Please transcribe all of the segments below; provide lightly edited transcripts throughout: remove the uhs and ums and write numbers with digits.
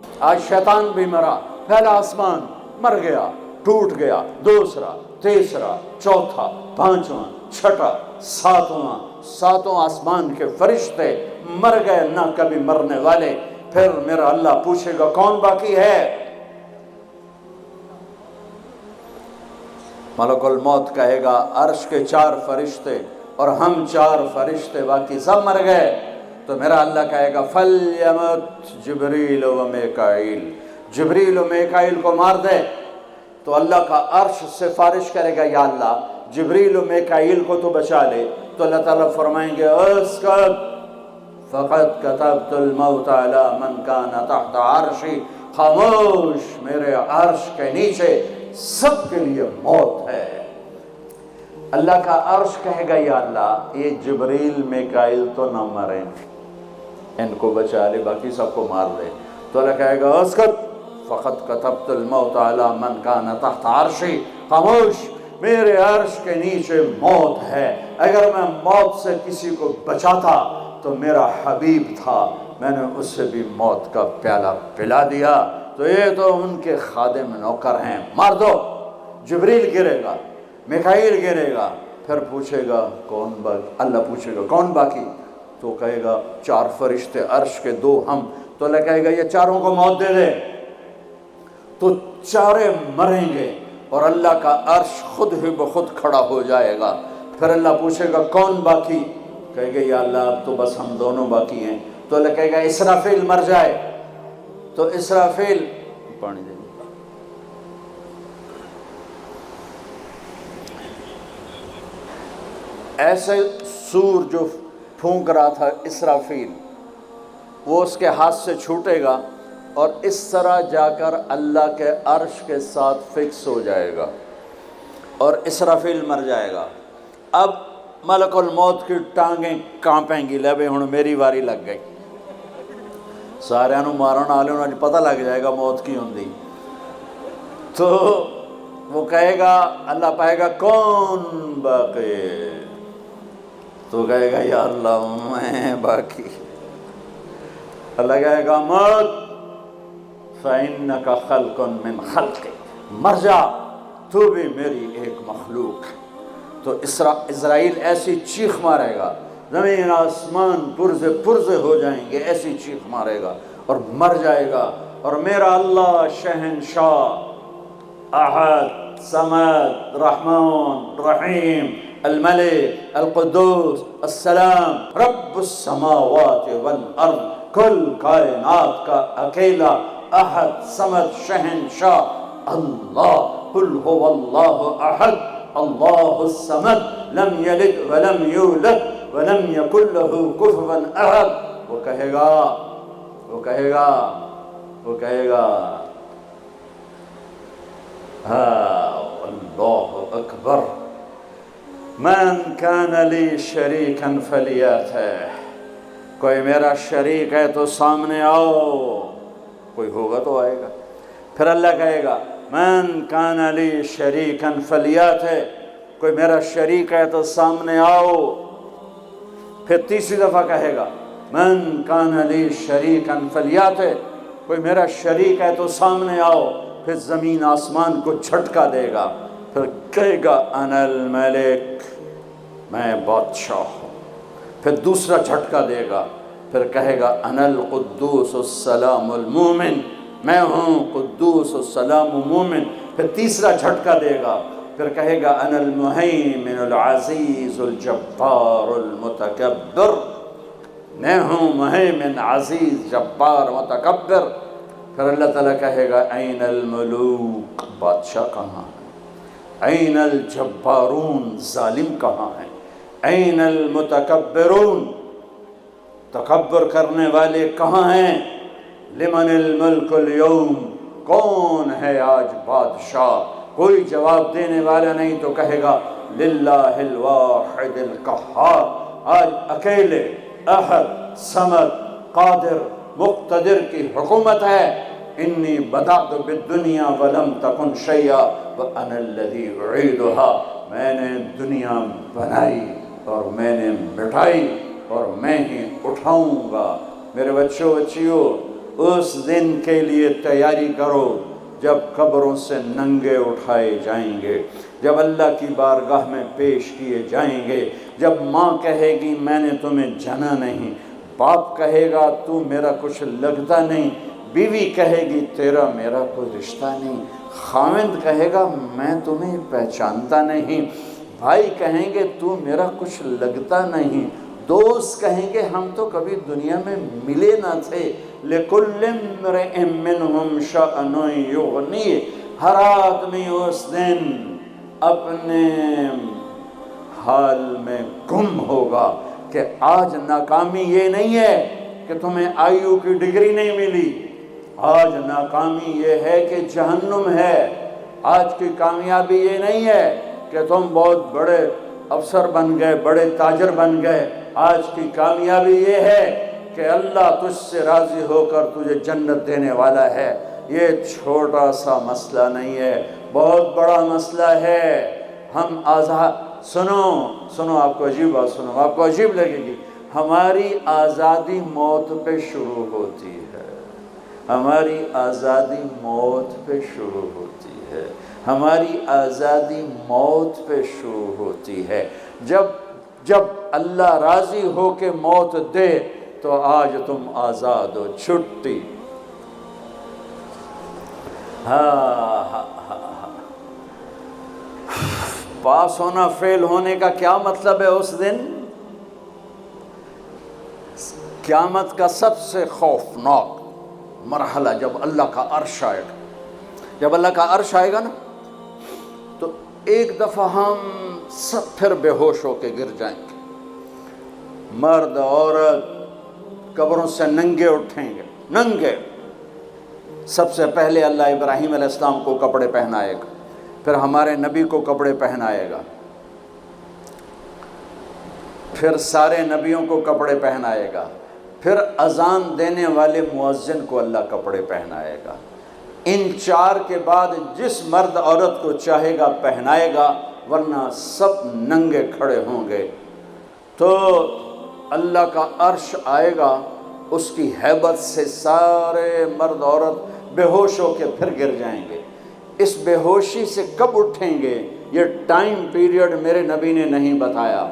آج شیطان بھی مرا، پہلا آسمان مر گیا، ٹوٹ گیا، دوسرا، تیسرا، چوتھا، پانچواں، چھٹا، ساتوں آسمان کے فرشتے مر گئے، نہ کبھی مرنے والے۔ پھر میرا اللہ پوچھے گا کون باقی ہے؟ ملک الموت کہے گا عرش کے 4 فرشتے اور ہم 4 فرشتے باقی سب مر گئے۔ تو میرا اللہ کہے گا فَلْيَمُتْ جبریل و میکائیل، جبریل و میکائیل کو مار دے۔ تو اللہ کا عرش سفارش کرے گا یا اللہ جبریل و میکائیل کو تو بچا لے۔ تو اللہ تعالیٰ فرمائیں گے اسکت فقد كتبت الموت على من كان تحت عرشی، خاموش، میرے عرش کے نیچے سب کے لیے موت ہے۔ اللہ کا عرش کہے گا یا اللہ یہ جبریل میکائیل تو نہ مریں، ان کو بچا لے، باقی سب کو مار دے۔ تو اللہ کہے گا اسکت فقد كتبت الموت على من كان تحت عرشی، خاموش، میرے عرش کے نیچے موت ہے۔ اگر میں موت سے کسی کو بچاتا تو میرا حبیب تھا، میں نے اسے بھی موت کا پیالہ پلا دیا، تو یہ تو ان کے خادم نوکر ہیں، مار دو۔ جبریل گرے گا، میکائیل گرے گا، پھر پوچھے گا کون باقی؟ اللہ پوچھے گا کون باقی؟ تو کہے گا 4 فرشتے عرش کے 2 ہم۔ تو اللہ کہے گا یہ چاروں کو موت دے دے، تو چارے مریں گے اور اللہ کا عرش خود ہی بخود کھڑا ہو جائے گا۔ پھر اللہ پوچھے گا کون باقی؟ کہے گا یا اللہ اب تو بس ہم دونوں باقی ہیں۔ تو اللہ کہے گا اسرافیل مر جائے۔ تو اسرافیل پانی دے ایسے سور جو پھونک رہا تھا اسرافیل، وہ اس کے ہاتھ سے چھوٹے گا اور اس طرح جا کر اللہ کے عرش کے ساتھ فکس ہو جائے گا اور اسرافیل مر جائے گا۔ اب ملک الموت کی ٹانگیں کانپیں گی، لے بھئی ہن میری واری لگ گئی، سارے نو مارن والے انہوں پتہ لگ جائے گا موت کی ہوندی۔ تو وہ کہے گا، اللہ پائے گا کون باقی؟ تو کہے گا یا اللہ میں باقی۔ اللہ کہے گا موت فَإِنَّكَ خَلْقٌ مِّنْ خَلْقِ، مر جا، تو بھی میری ایک مخلوق ہے۔ تو اسرائیل ایسی چیخ مارے گا، زمین آسمان پرزے ہو جائیں گے، ایسی چیخ مارے گا اور مر جائے گا۔ اور میرا اللہ شہنشاہ، احد، صمد، رحمان، رحیم، الملک، القدوس، السلام، رب السماوات والارض، کل کائنات کا اکیلا احد، صمد، شہنشاہ اللہ، قل هو اللہ احد اللہ الصمد لم یلد ولم یولد ولم یکن له کفوا احد۔ وہ کہے گا اللہ اکبر، من کان لی شریکا فلیاتہ، کوئی میرا شریک ہے تو سامنے آؤ، کوئی ہوگا تو آئے گا۔ پھر اللہ کہے گا من کان لی شریکا فلیاتہ، کوئی میرا شریک ہے تو سامنے آؤ۔ پھر تیسری دفعہ کہے گا من کان لی شریکا فلیاتہ، کوئی میرا شریک ہے تو سامنے آؤ۔ پھر زمین آسمان کو جھٹکا دے گا، پھر کہے گا انا الملک، میں بادشاہ ہوں۔ پھر دوسرا جھٹکا دے گا، پھر کہے گا انا القدوس السلام المومن، میں ہوں قدوس السلام مومن۔ پھر تیسرا جھٹکا دے گا، پھر کہے گا انا المہیمن العزیز الجبار المتکبر، میں ہوں مہیمن، عزیز، جبار، متکبر۔ پھر اللہ تعالیٰ کہے گا این الملوک، بادشاہ کہاں ہے؟ این الجبارون، ظالم کہاں ہے؟ این المتکبرون، تکبر کرنے والے کہاں ہیں؟ لمن الملک اليوم، کون ہے آج بادشاہ؟ کوئی جواب دینے والا نہیں، تو کہے گا للہ الواحد القہار، آج اکیلے احد، صمد، قادر، مقتدر کی حکومت ہے۔ انی بدأت بالدنیا ولم تکن شیئا وانا الذی اعیدها، میں نے دنیا بنائی اور میں نے مٹائی اور میں ہی اٹھاؤں گا۔ میرے بچوں بچیوں، اس دن کے لیے تیاری کرو جب قبروں سے ننگے اٹھائے جائیں گے، جب اللہ کی بارگاہ میں پیش کیے جائیں گے، جب ماں کہے گی میں نے تمہیں جنا نہیں، باپ کہے گا تو میرا کچھ لگتا نہیں، بیوی کہے گی تیرا میرا کوئی رشتہ نہیں، خاوند کہے گا میں تمہیں پہچانتا نہیں، بھائی کہیں گے تو میرا کچھ لگتا نہیں، دوست کہیں گے ہم تو کبھی دنیا میں ملے نہ تھے، لِكُلِّ امْرِئٍ مِّنْهُمْ شَأْنٌ يُغْنِيهِ، ہر آدمی اس دن اپنے حال میں گم ہوگا کہ آج ناکامی یہ نہیں ہے کہ تمہیں آئیو کی ڈگری نہیں ملی، آج ناکامی یہ ہے کہ جہنم ہے، آج کی کامیابی یہ نہیں ہے کہ تم بہت بڑے افسر بن گئے، بڑے تاجر بن گئے، آج کی کامیابی یہ ہے کہ اللہ تجھ سے راضی ہو کر تجھے جنت دینے والا ہے۔ یہ چھوٹا سا مسئلہ نہیں ہے، بہت بڑا مسئلہ ہے۔ ہم آزاد، سنو آپ کو عجیب بات سنو، آپ کو عجیب لگے گی، ہماری آزادی موت پہ شروع ہوتی ہے، ہماری آزادی موت پہ شروع ہوتی ہے، ہماری آزادی موت پہ شروع ہوتی ہے۔ جب اللہ راضی ہو کے موت دے تو آج تم آزاد ہو، چھٹی۔ پاس ہونا فیل ہونے کا کیا مطلب ہے اس دن؟ قیامت کا سب سے خوفناک مرحلہ جب اللہ کا عرش آئے گا، جب اللہ کا عرش آئے گا نا تو ایک دفعہ ہم سب پھر بے ہوش ہو کے گر جائیں گے، مرد عورت قبروں سے ننگے اٹھیں گے، ننگے۔ سب سے پہلے اللہ ابراہیم علیہ السلام کو کپڑے پہنائے گا، پھر ہمارے نبی کو کپڑے پہنائے گا، پھر سارے نبیوں کو کپڑے پہنائے گا، پھر اذان دینے والے مؤذن کو اللہ کپڑے پہنائے گا۔ ان چار کے بعد جس مرد عورت کو چاہے گا پہنائے گا، ورنہ سب ننگے کھڑے ہوں گے۔ تو اللہ کا عرش آئے گا، اس کی ہیبت سے سارے مرد عورت بے ہوش ہو کے پھر گر جائیں گے۔ اس بے ہوشی سے کب اٹھیں گے یہ ٹائم پیریڈ میرے نبی نے نہیں بتایا،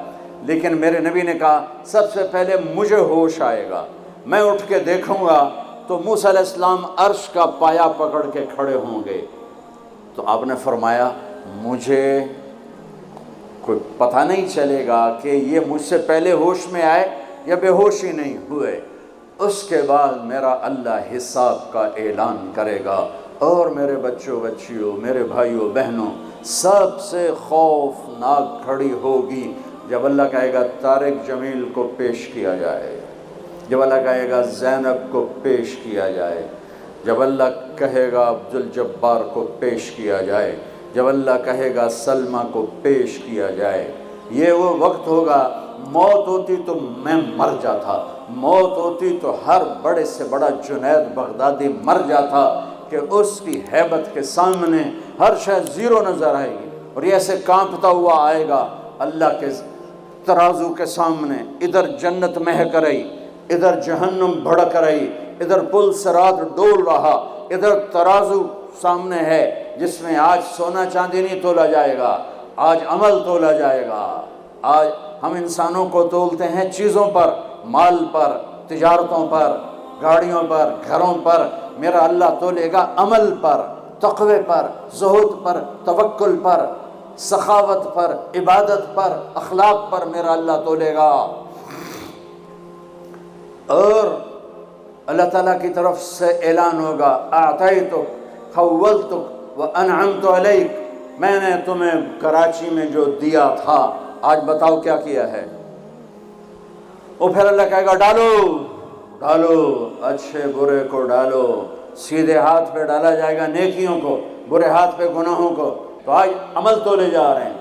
لیکن میرے نبی نے کہا سب سے پہلے مجھے ہوش آئے گا، میں اٹھ کے دیکھوں گا تو موسیٰ علیہ السلام عرش کا پایا پکڑ کے کھڑے ہوں گے۔ تو آپ نے فرمایا مجھے کوئی پتہ نہیں چلے گا کہ یہ مجھ سے پہلے ہوش میں آئے یا بے ہوش ہی نہیں ہوئے۔ اس کے بعد میرا اللہ حساب کا اعلان کرے گا، اور میرے بچوں بچیوں، میرے بھائیوں بہنوں، سب سے خوفناک گھڑی ہوگی جب اللہ کہے گا طارق جمیل کو پیش کیا جائے، جب اللہ کہے گا زینب کو پیش کیا جائے، جب اللہ کہے گا عبدالجبار کو پیش کیا جائے، جب اللہ کہے گا سلمہ کو پیش کیا جائے۔ یہ وہ وقت ہوگا، موت ہوتی تو میں مر جاتا، موت ہوتی تو ہر بڑے سے بڑا جنید بغدادی مر جاتا کہ اس کی ہیبت کے سامنے ہر شے زیرو نظر آئے گی، اور یہ ایسے کانپتا ہوا آئے گا اللہ کے ترازو کے سامنے، ادھر جنت مہک رہی، ادھر جہنم بھڑک رہی، ادھر پل صراط ڈول رہا، ادھر ترازو سامنے ہے جس میں آج سونا چاندی نہیں تولا جائے گا، آج عمل تولا جائے گا۔ آج ہم انسانوں کو تولتے ہیں چیزوں پر، مال پر، تجارتوں پر، گاڑیوں پر، گھروں پر، میرا اللہ تولے گا عمل پر، تقوی پر، زہد پر، توکل پر، سخاوت پر، عبادت پر، اخلاق پر میرا اللہ تولے گا۔ اور اللہ تعالیٰ کی طرف سے اعلان ہوگا اعطیتک خولتک وانعمت علیک، میں نے تمہیں کراچی میں جو دیا تھا آج بتاؤ کیا کیا ہے۔ اور پھر اللہ کہے گا ڈالو ڈالو، اچھے برے کو ڈالو، سیدھے ہاتھ پہ ڈالا جائے گا نیکیوں کو، برے ہاتھ پہ گناہوں کو۔ تو آج عمل تولے جا رہے ہیں،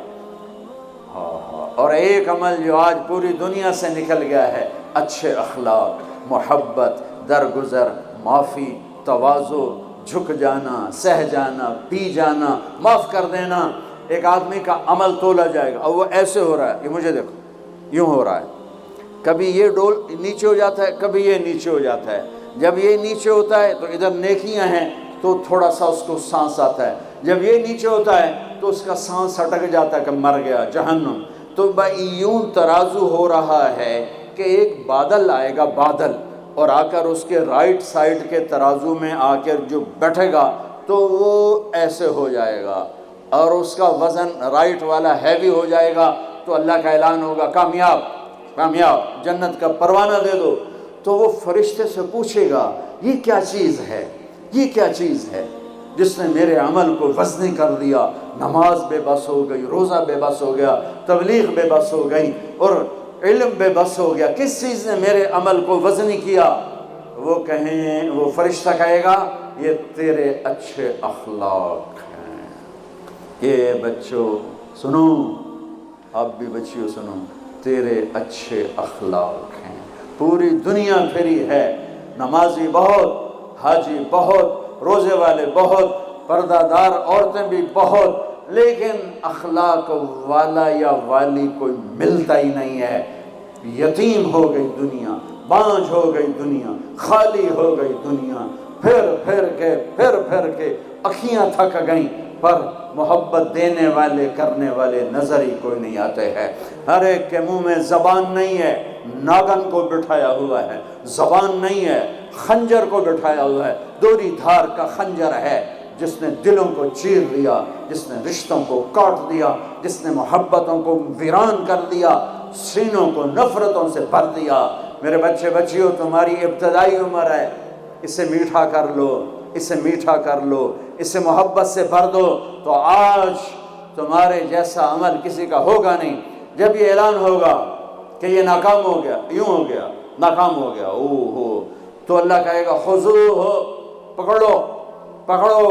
اور ایک عمل جو آج پوری دنیا سے نکل گیا ہے، اچھے اخلاق، محبت، درگزر، معافی، تواضع، جھک جانا، سہ جانا، پی جانا، معاف کر دینا۔ ایک آدمی کا عمل تولا جائے گا، اور وہ ایسے ہو رہا ہے، یہ مجھے دیکھو یوں ہو رہا ہے، کبھی یہ ڈول نیچے ہو جاتا ہے، کبھی یہ نیچے ہو جاتا ہے، جب یہ نیچے ہوتا ہے تو ادھر نیکیاں ہیں تو تھوڑا سا اس کو سانس آتا ہے، جب یہ نیچے ہوتا ہے تو اس کا سانس اٹک جاتا ہے کہ مر گیا جہنم۔ تو یوں ترازو ہو رہا ہے کہ ایک بادل آئے گا، بادل، اور آ کر اس کے رائٹ سائڈ کے ترازو میں آ کر جو بیٹھے گا تو وہ ایسے ہو جائے گا، اور اس کا وزن رائٹ والا ہیوی ہو جائے گا تو اللہ کا اعلان ہوگا کامیاب کامیاب، جنت کا پروانہ دے دو۔ تو وہ فرشتے سے پوچھے گا یہ کیا چیز ہے، یہ کیا چیز ہے جس نے میرے عمل کو وزنی کر دیا؟ نماز بے بس ہو گئی، روزہ بے بس ہو گیا، تبلیغ بے بس ہو گئی، اور علم بے بس ہو گیا، کس چیز نے میرے عمل کو وزنی کیا؟ وہ فرشتہ کہے گا یہ تیرے اچھے اخلاق ہیں۔ یہ بچوں سنو، آپ بھی بچیوں سنو، تیرے اچھے اخلاق ہیں۔ پوری دنیا پھری ہے، نمازی بہت، حاجی بہت، روزے والے بہت، پردہ دار عورتیں بھی بہت، لیکن اخلاق والا یا والی کوئی ملتا ہی نہیں ہے۔ یتیم ہو گئی دنیا، بانجھ ہو گئی دنیا، خالی ہو گئی دنیا، پھر کے اکھیاں تھک گئیں، پر محبت دینے والے کرنے والے نظر ہی کوئی نہیں آتے ہیں۔ ہر ایک کے منہ میں زبان نہیں ہے، ناگن کو بٹھایا ہوا ہے، زبان نہیں ہے، خنجر کو بٹھایا ہوا ہے، دوری دھار کا خنجر ہے، جس نے دلوں کو چیر دیا، جس نے رشتوں کو کاٹ دیا، جس نے محبتوں کو ویران کر دیا، سینوں کو نفرتوں سے بھر دیا۔ میرے بچے بچیوں، تمہاری ابتدائی عمر ہے، اسے میٹھا کر لو، اسے میٹھا کر لو، اسے محبت سے بھر دو، تو آج تمہارے جیسا عمل کسی کا ہوگا نہیں۔ جب یہ اعلان ہوگا کہ یہ ناکام ہو گیا، یوں ہو گیا، ناکام ہو گیا، تو اللہ کہے گا خذوہ، پکڑو پکڑو۔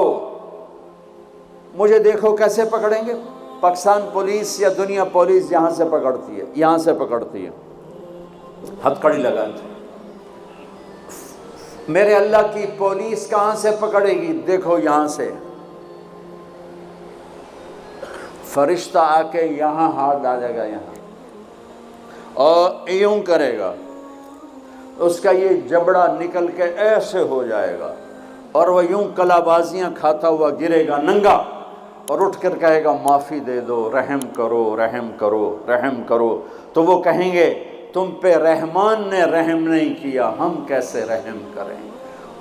مجھے دیکھو کیسے پکڑیں گے؟ پاکستان پولیس یا دنیا پولیس یہاں سے پکڑتی ہے، یہاں سے پکڑتی ہے، ہتھکڑی لگاتی ہے۔ میرے اللہ کی پولیس کہاں سے پکڑے گی؟ دیکھو یہاں سے، فرشتہ آ کے یہاں ہاتھ ڈالے گا، یہاں، اور یوں کرے گا، اس کا یہ جبڑا نکل کے ایسے ہو جائے گا، اور وہ یوں کلا بازیاں کھاتا ہوا گرے گا ننگا، اور اٹھ کر کہے گا معافی دے دو، رحم کرو رحم کرو رحم کرو۔ تو وہ کہیں گے تم پہ رحمان نے رحم نہیں کیا، ہم کیسے رحم کریں؟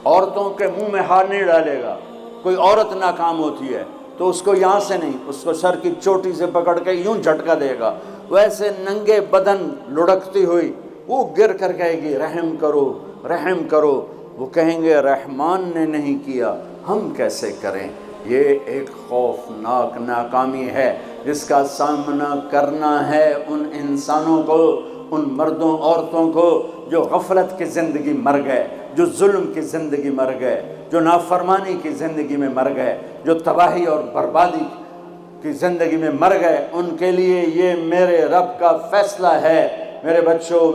عورتوں کے منہ میں ہاتھ نہیں ڈالے گا۔ کوئی عورت ناکام ہوتی ہے تو اس کو یہاں سے نہیں، اس کو سر کی چوٹی سے پکڑ کے یوں جھٹکا دے گا، ویسے ننگے بدن لڑکتی ہوئی وہ گر کر کہے گی رحم کرو رحم کرو۔ وہ کہیں گے رحمان نے نہیں کیا، ہم کیسے کریں؟ یہ ایک خوفناک ناکامی ہے جس کا سامنا کرنا ہے ان انسانوں کو، ان مردوں عورتوں کو جو غفلت کی زندگی مر گئے، جو ظلم کی زندگی مر گئے، جو نافرمانی کی زندگی میں مر گئے، جو تباہی اور بربادی کی زندگی میں مر گئے۔ ان کے لیے یہ میرے رب کا فیصلہ ہے۔ میرے بچوں،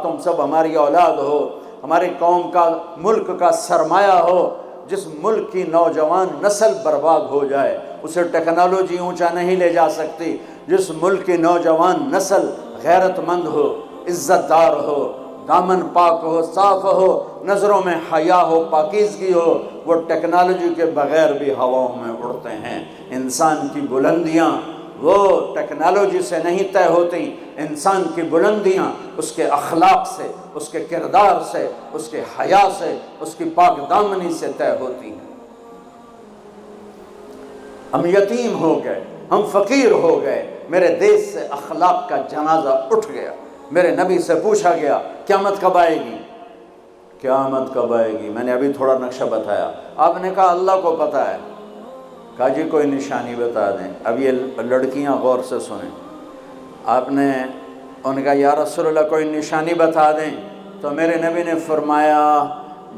تم سب ہماری اولاد ہو، ہماری قوم کا، ملک کا سرمایہ ہو۔ جس ملک کی نوجوان نسل برباد ہو جائے اسے ٹیکنالوجی اونچا نہیں لے جا سکتی۔ جس ملک کی نوجوان نسل غیرت مند ہو، عزت دار ہو، دامن پاک ہو، صاف ہو، نظروں میں حیا ہو، پاکیزگی ہو، وہ ٹیکنالوجی کے بغیر بھی ہواؤں میں اڑتے ہیں۔ انسان کی بلندیاں وہ ٹیکنالوجی سے نہیں طے ہوتی، انسان کی بلندیاں اس کے اخلاق سے، اس کے کردار سے، اس کے حیا سے، اس کی پاک دامنی سے طے ہوتی ہیں۔ ہم یتیم ہو گئے، ہم فقیر ہو گئے، میرے دیش سے اخلاق کا جنازہ اٹھ گیا۔ میرے نبی سے پوچھا گیا قیامت کب آئے گی؟ قیامت کب آئے گی؟ میں نے ابھی تھوڑا نقشہ بتایا، آپ نے کہا اللہ کو پتہ ہے۔ کہا جی کوئی نشانی بتا دیں۔ اب یہ لڑکیاں غور سے سنیں۔ آپ نے ان کا یا رسول اللہ کوئی نشانی بتا دیں، تو میرے نبی نے فرمایا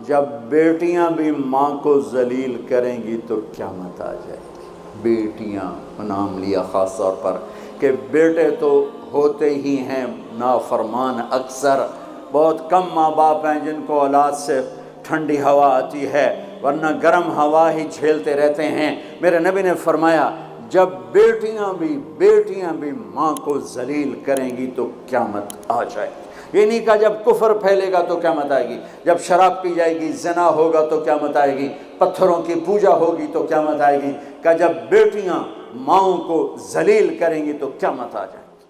جب بیٹیاں بھی ماں کو ذلیل کریں گی تو قیامت آ جائے گی۔ بیٹیاں نام لیا خاص طور پر، کہ بیٹے تو ہوتے ہی ہیں نافرمان اکثر، بہت کم ماں باپ ہیں جن کو اولاد سے ٹھنڈی ہوا آتی ہے، ورنہ گرم ہوا ہی جھیلتے رہتے ہیں۔ میرے نبی نے فرمایا جب بیٹیاں بھی ماں کو ذلیل کریں گی تو قیامت آ جائے۔ یہ نہیں کہا جب کفر پھیلے گا تو قیامت آئے گی، جب شراب پی جائے گی، زنا ہوگا تو قیامت آئے گی، پتھروں کی پوجا ہوگی تو قیامت آئے گی، کہ جب بیٹیاں ماؤں کو ذلیل کریں گی تو قیامت آ جائے گی۔